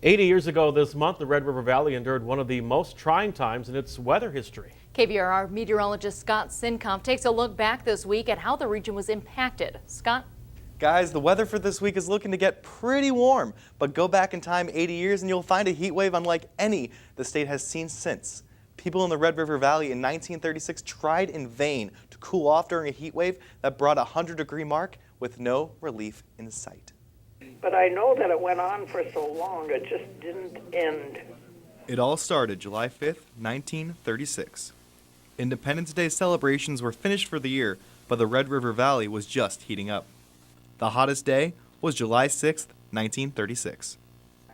80 years ago this month, the Red River Valley endured one of the most trying times in its weather history. KVRR meteorologist Scott Sinkoff takes a look back this week at how the region was impacted. Scott? Guys, the weather for this week is looking to get pretty warm, but go back in time 80 years and you'll find a heat wave unlike any the state has seen since. People in the Red River Valley in 1936 tried in vain to cool off during a heat wave that brought a 100-degree mark with no relief in sight. But I know that it went on for so long, it just didn't end. It all started July 5th, 1936. Independence Day celebrations were finished for the year, but the Red River Valley was just heating up. The hottest day was July 6th, 1936.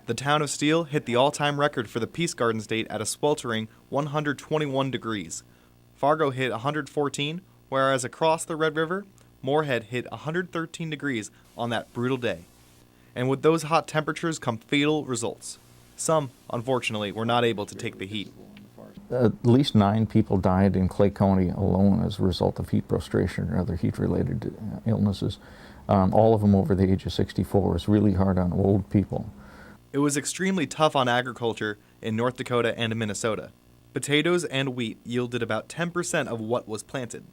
The town of Steele hit the all-time record for the Peace Gardens date at a sweltering 121 degrees. Fargo hit 114, whereas across the Red River, Moorhead hit 113 degrees on that brutal day. And with those hot temperatures come fatal results. Some, unfortunately, were not able to take the heat. At least 9 people died in Clay County alone as a result of heat prostration or other heat-related illnesses. All of them over the age of 64. It was really hard on old people. It was extremely tough on agriculture in North Dakota and Minnesota. Potatoes and wheat yielded about 10% of what was planted.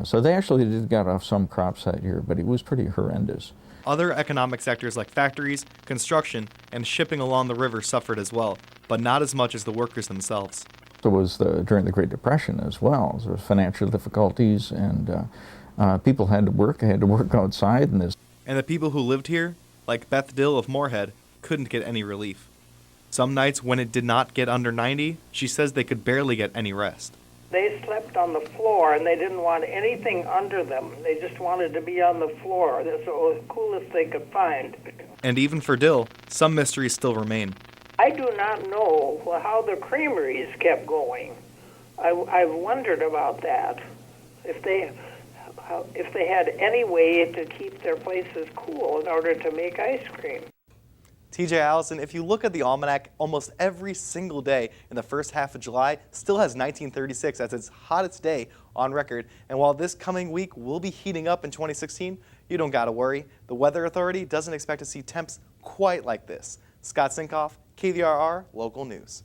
So they actually did get off some crops that year, but it was pretty horrendous. Other economic sectors like factories, construction, and shipping along the river suffered as well, but not as much as the workers themselves. There was during the Great Depression as well. There was financial difficulties, and people had to work. They had to work outside. And the people who lived here, like Beth Dill of Moorhead, couldn't get any relief. Some nights when it did not get under 90, she says they could barely get any rest. They slept on the floor and they didn't want anything under them. They just wanted to be on the floor. That's the coolest they could find. And even for Dill, some mysteries still remain. I do not know how the creameries kept going. I've wondered about that. If they had any way to keep their places cool in order to make ice cream. TJ Allison, if you look at the almanac, almost every single day in the first half of July still has 1936 as its hottest day on record. And while this coming week will be heating up in 2016, you don't gotta worry. The Weather Authority doesn't expect to see temps quite like this. Scott Sinkoff, KVRR Local News.